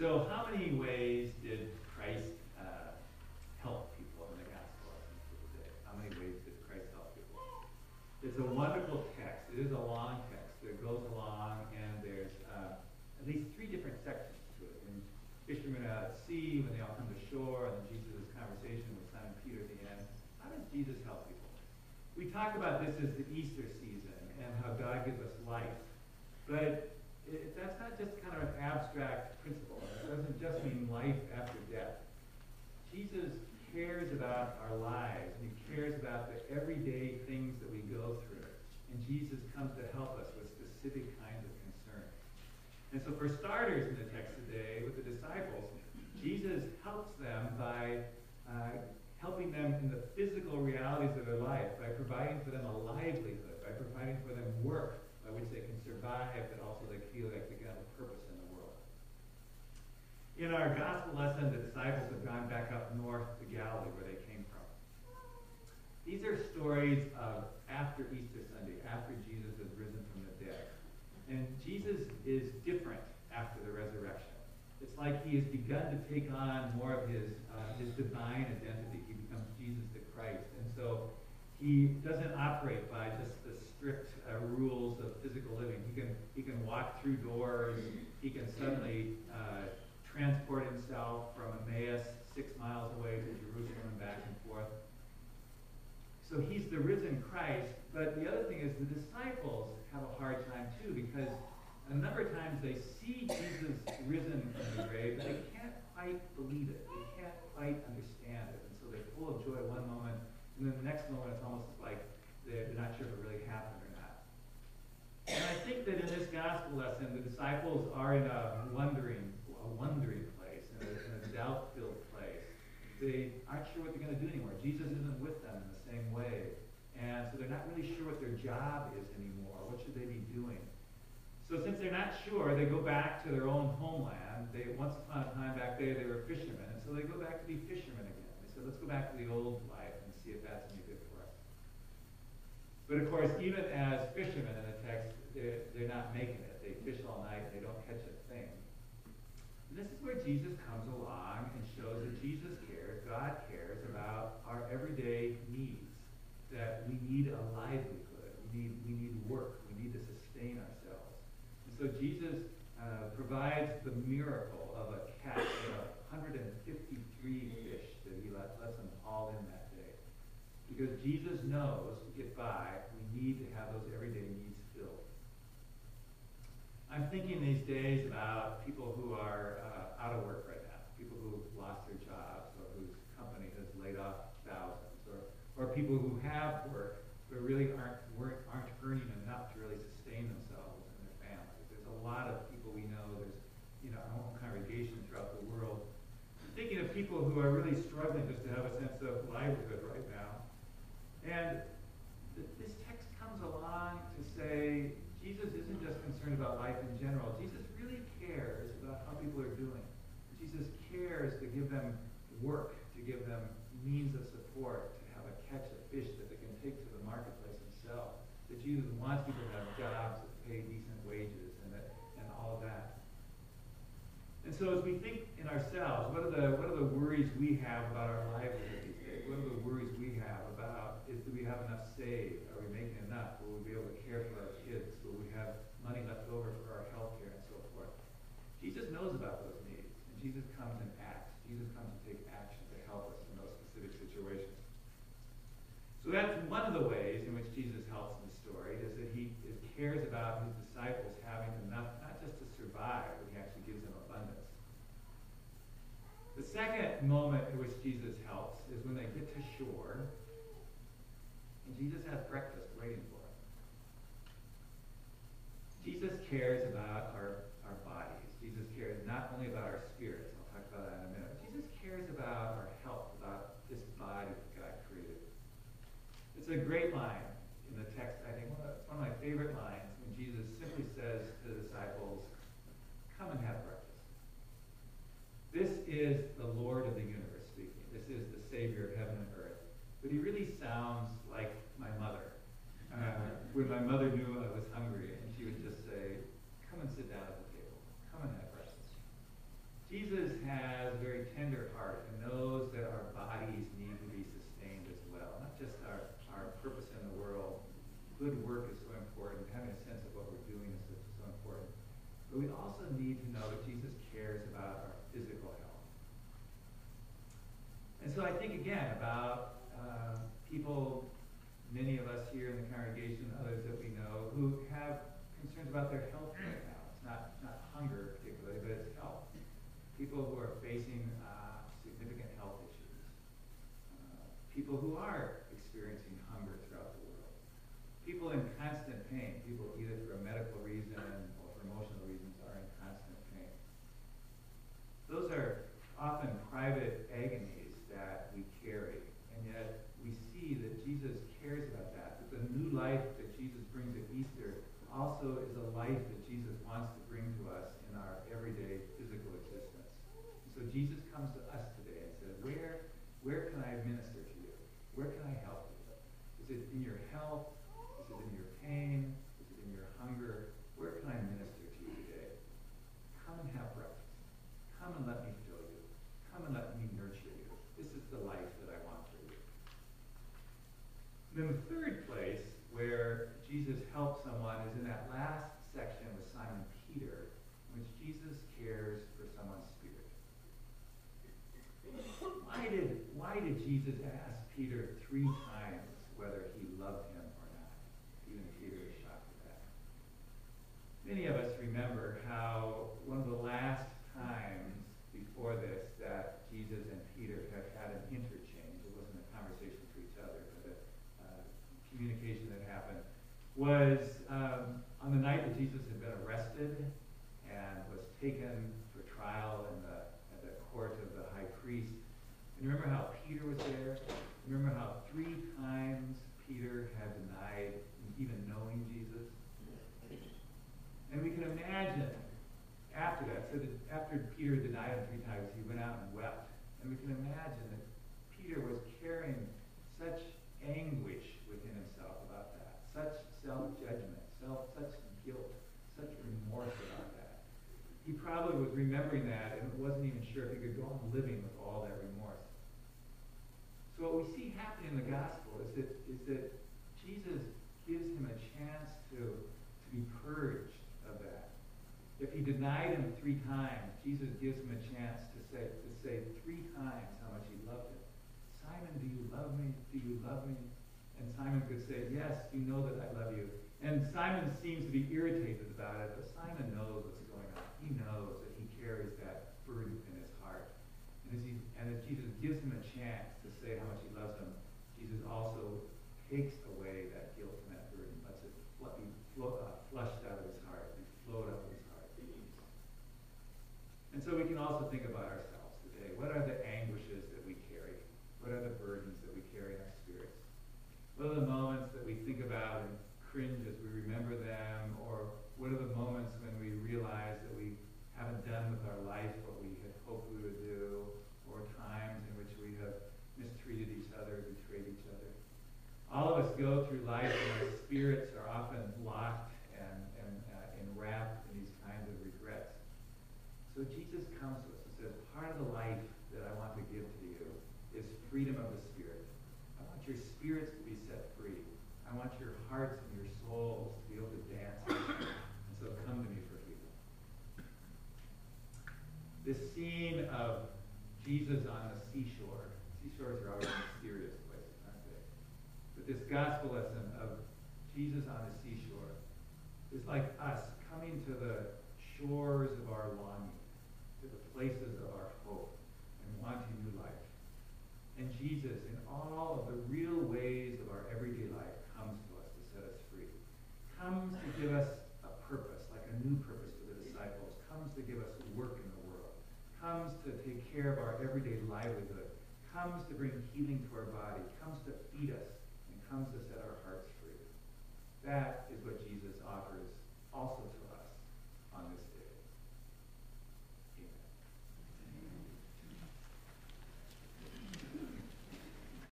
So how many ways did Christ help people in the gospel lessons for today? How many ways did Christ help people? It's a wonderful text. It is a long text. It goes along, and there's at least 3 different sections to it. And fishermen out at sea, when they all come to shore, and then Jesus' conversation with Simon Peter at the end. How does Jesus help people? We talk about this as the Easter season and how God gives us life. But that's not just kind of an abstract principle. It doesn't just mean life after death. Jesus cares about our lives, and he cares about the everyday things that we go through. And Jesus comes to help us with specific kinds of concerns. And so for starters in the text today, with the disciples, Jesus helps them by helping them in the physical realities of their life, by providing for them a livelihood, by providing for them work by which they can survive, but also they feel like they have a purpose in the world. In our gospel lesson, the disciples have gone back up north to Galilee, where they came from. These are stories of after Easter Sunday, after Jesus has risen from the dead. And Jesus is different after the resurrection. It's like he has begun to take on more of his divine identity. He becomes Jesus the Christ. And so he doesn't operate by just the strict rules of physical living. He can walk through doors. He can suddenly transport himself from Emmaus 6 miles away to Jerusalem and back and forth. So he's the risen Christ. But the other thing is the disciples have a hard time too, because a number of times they see Jesus risen from the grave, but they can't quite believe it. They can't quite understand it. And so they're full of joy one moment, and then the next moment it's almost like they're not sure if it really happened or not. And I think that in this gospel lesson, the disciples are in a wondering place, in a doubt-filled place. They aren't sure what they're going to do anymore. Jesus isn't with them in the same way. And so they're not really sure what their job is anymore. What should they be doing? So since they're not sure, they go back to their own homeland. Once upon a time back there, they were fishermen. And so they go back to be fishermen again. They said, let's go back to the old life and see if that's any good for us. But of course, even as fishermen in the text, they're not making it. They fish all night. They don't catch a thing. And this is where Jesus comes along and shows that Jesus cares, God cares about our everyday needs, that we need a livelihood. We need work. We need to sustain ourselves. So Jesus provides the miracle of a catch of 153 fish that he lets them haul in that day. Because Jesus knows to get by, we need to have those everyday needs filled. I'm thinking these days about people who are out of work right now, people who have lost their jobs or whose company has laid off thousands, or people who have work but really aren't earning enough to really sustain themselves and their families. There's a lot of people we know. There's our own congregation throughout the world. I'm thinking of people who are really struggling just to have a sense of livelihood right now. And this text comes along to say Jesus isn't just concerned about life in general. Jesus really cares about how people are doing. Jesus cares to give them work, to give them means of support, to have a catch of fish that they can take to the marketplace and sell. That Jesus wants people to have jobs that pay decent wages and all of that. And so as we think in ourselves, what are the worries we have about our livelihood these days? What are the worries we have about do we have enough saved? Are we making enough? Will we be able to care for our kids? Will we have money left over for our health care and so forth? Jesus knows about those needs, and Jesus comes and acts. Jesus comes to take action to help us in those specific situations. So that's one of the ways in which Jesus helps in the story, is that he cares about his disciples having enough, not just to survive, but he actually gives them abundance. The second moment in which Jesus helps is when they get to shore, and Jesus has breakfast waiting for them. Jesus cares about our bodies. Jesus cares not only about our spirits. I'll talk about that in a minute. Jesus cares about our health, about this body that God created. It's a great line in the text, I think. It's one of my favorite lines when Jesus simply says to the disciples, come and have breakfast. This is the Lord of the universe speaking. This is the Savior of heaven and earth. But he really sounds like my mother. When my mother knew I was hungry, and she would just say, come and sit down at the table. Come and have breakfast. tender heart and knows that our bodies need to be sustained as well, not just our purpose in the world. Good work is so important. Having a sense of what we're doing is so important. But we also need to know that Jesus cares about our physical health. And so I think again about people, many of us here in the congregation, others that we know, who have concerns about their health right now. It's not hunger particularly, but it's health. People who are facing significant health issues. People who are experiencing hunger throughout the world. People in constant pain. People either for a medical reason or for emotional reasons are in constant pain. Those are often private agonies that we carry, and yet we see that Jesus cares about that. That the new life that Jesus brings at Easter also is a life that Jesus wants to bring to us in our everyday physical existence. And so Jesus comes to us today and says, where can I minister to you? Where can I help you? Is it in your health? Is it in your pain? Is it in your hunger? Where can I minister to you today? Come and have breakfast. Come and let me fill you. Come and let me nurture you. This is the life that I want for you. And then the third place where Jesus helps someone is in that last section with Simon Peter, in which Jesus cares for someone's spirit. Why did Jesus ask Peter 3 times whether he loved him or not? Even Peter is shocked at that. Many of us remember how one of the last times before this that Jesus and Peter have had an interchange. It wasn't a conversation for each other, but a communication that happened was on the night that Jesus had been arrested and was taken for trial at the court of the high priest. And remember how Peter was there? Remember how 3 times Peter had denied even knowing Jesus? And we can imagine after that, so that after Peter denied him 3 times, he went out and wept. And we can imagine that Peter was carrying such anguish within himself about that, such self-judgment, such guilt, such remorse about that. He probably was remembering that and wasn't even sure if he could go on living with all that remorse. So what we see happening in the gospel is that Jesus gives him a chance to be purged of that. If he denied him 3 times, Jesus gives him a chance to say 3 times how much he loved him. Simon, do you love me? Do you love me? And Simon could say, yes, you know that I love you. And Simon seems to be irritated about it, but Simon knows what's going on. He knows that he carries that burden in his heart. And as Jesus gives him a chance to say how much he loves him, Jesus also takes away that guilt and that burden, lets it be flushed out of his heart, be flowed out of his heart. And so we can also think about ourselves today. What are the anguishes that we carry? What are the burdens that we carry in our spirits? What are the moments that we think about and cringe as we remember them? Or what are the moments when we realize that we haven't done with our life what we had hoped we would do? Or times in which we have mistreated each other, betrayed each other? All of us go through life and our spirits are often locked and enwrapped in these kinds of regrets. So Jesus comes to us and says, part of the life that I want to give to you is freedom of the spirit. I want your spirits to be set free. I want your hearts and your souls to be able to dance. And so come to me for healing. This scene of Jesus on the seashore. Seashores are always mysterious places, aren't they? But this gospel lesson of Jesus on the seashore is like us coming to the shores of our longing, to the places of our hope, and wanting new life. And Jesus, in all of the real ways of our everyday life, comes to us to set us free. Comes to give us a purpose, like a new purpose for the disciples. Comes to give us work in the world. Comes to take care of our everyday livelihood. Comes to bring healing to our body. Comes to feed us, and comes to set our hearts free. That